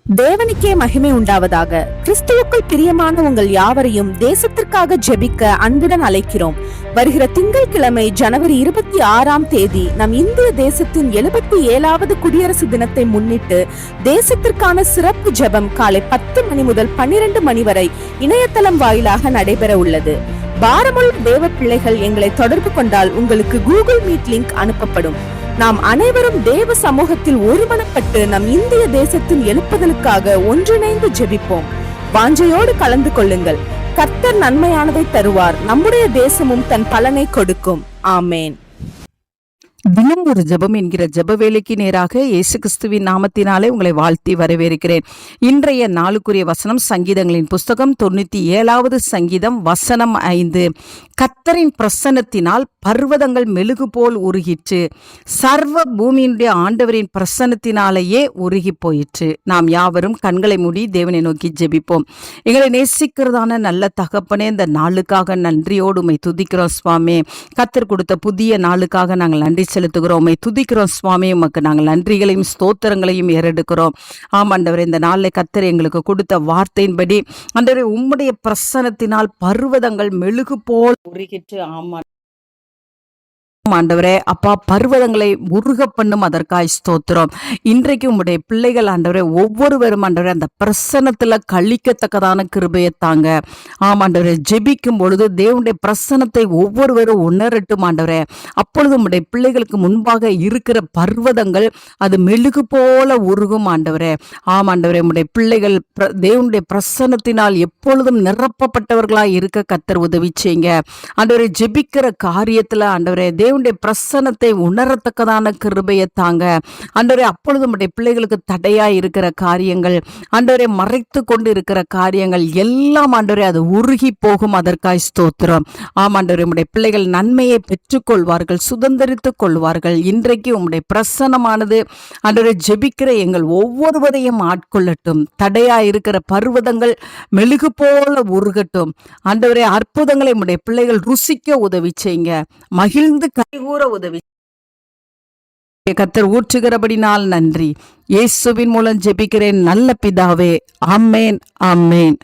தேவனுக்கே மகிமை உண்டாவதாக. கிறிஸ்துவுக்குள் பிரியமான உங்கள் யாவரையும் தேசத்திற்காக ஜெபிக்க அன்புடன் அழைக்கிறோம். வருகிற திங்கட்கிழமை ஜனவரி 26 நம் இந்திய தேசத்தின் 77வது குடியரசு தினத்தை முன்னிட்டு தேசத்திற்கான சிறப்பு ஜெபம் காலை 10 மணி முதல் 12 மணி வரை இணையதளம் வாயிலாக நடைபெற உள்ளது. பாரமுள்ள தேவ பிள்ளைகள் எங்களை தொடர்பு கொண்டால் உங்களுக்கு கூகுள் மீட் லிங்க் அனுப்பப்படும். நாம் அனைவரும் தேவ சமூகத்தில் ஒருமனப்பட்டு நம் இந்திய தேசத்தின் எழுப்புதலுக்காக ஒன்றிணைந்து ஜெபிப்போம். வாஞ்சையோடு கலந்து கொள்ளுங்கள். கர்த்தர் நன்மையானதை தருவார். நம்முடைய தேசமும் தன் பலனை கொடுக்கும். ஆமேன். தினம் ஒரு ஜெபம் என்கிற ஜெப வேலைக்கு நேராக இயேசு கிறிஸ்துவின் நாமத்தினாலே உங்களை வாழ்த்தி வரவேற்கிறேன். இன்றைய நாளுக்குரிய வசனம் சங்கீதங்களின் புஸ்தகம் 97வது சங்கீதம் வசனம் 5. கர்த்தரின் பிரசன்னத்தினால் பர்வதங்கள் மெழுகு போல் உருகிற்று, சர்வ பூமியினுடைய ஆண்டவரின் பிரசன்னத்தினாலேயே உருகி போயிற்று. நாம் யாவரும் கண்களை மூடி தேவனை நோக்கி ஜெபிப்போம். எங்களை நேசிக்கிறதான நல்ல தகப்பனே, இந்த நாளுக்காக நன்றியோடு உம்மை துதிக்கிறோம் சுவாமி. கர்த்தர் கொடுத்த புதிய நாளுக்காக நாங்கள் நன்றி செலுத்துகிறோம். உம்மை துதிக்கிறோம் சுவாமி. உமக்கு நாங்கள் நன்றிகளையும் ஸ்தோத்திரங்களையும் ஏறெடுக்கிறோம். ஆமாண்டவரே, இந்த நாளில் கர்த்தர் எங்களுக்கு கொடுத்த வார்த்தையின்படி ஆண்டவரே உம்முடைய பிரசன்னத்தினால் பர்வதங்கள் மெழுகு போல் உருகிற்று. ஆமா ஆண்டவரே, அப்பா, பர்வதங்களை உருக பண்ணும் அதற்காய் ஸ்தோத்திரம். இன்றைக்கு உங்களுடைய பிள்ளைகள் ஆண்டவரே ஒவ்வொருவரும் ஆண்டவரே அந்த பிரசன்னத்துல கழிக்கத்தக்கதான கிருபையை தாங்க. ஆமாண்டவரே, ஜெபிக்கும் பொழுது தேவனுடைய பிரசன்னத்தை ஒவ்வொருவரும் உணரட்டும் ஆண்டவரே. அப்பொழுது உங்களுடைய பிள்ளைகளுக்கு முன்பாக இருக்கிற பர்வதங்கள் அது மெழுகு போல உருகும் ஆண்டவரே. ஆமாண்டவரே, உங்களுடைய பிள்ளைகள் தேவனுடைய பிரசன்னத்தினால் எப்பொழுதும் நிரப்பப்பட்டவர்களாய் இருக்க கர்த்தர் உதவி செய்யுங்க ஆண்டவரே. ஜெபிக்கிற காரியத்துல ஆண்டவரே தேவனுடைய பிரசன்னத்தை உணரத்தக்கதான கிருபையை தாங்க ஆண்டவரே. அப்பொழுது நம்முடைய பிள்ளைகளுக்கு தடையா இருக்கிற காரியங்கள் ஆண்டவரே, மறைத்து கொண்டு இருக்கிற காரியங்கள் எல்லாம் ஆண்டவரே அது உருகி போகும். அதற்காய் ஸ்தோத்திரம். ஆமாண்டவரே, உம்முடைய பிள்ளைகள் நன்மையை பெற்றுக்கொள்வார்கள், சுதந்திரித்துக் கொள்வார்கள். இன்றைக்கு உம்முடைய பிரசன்னமானது ஆண்டவரே ஜெபிக்கிற எங்கள் ஒவ்வொருவரையும் ஆட்கொள்ளட்டும். தடையா இருக்கிற பர்வதங்கள் மெழுகு போல உருகட்டும் ஆண்டவரே. அற்புதங்களை உம்முடைய பிள்ளைகள் ருசிக்க உதவி செய்யுங்க. மகிழ்ந்து கைகூற உதவி கர்த்தர் ஊற்றுகிறபடினால் நன்றி. இயேசுவின் மூலம் ஜெபிக்கிறேன் நல்ல பிதாவே. ஆமேன், ஆமேன்.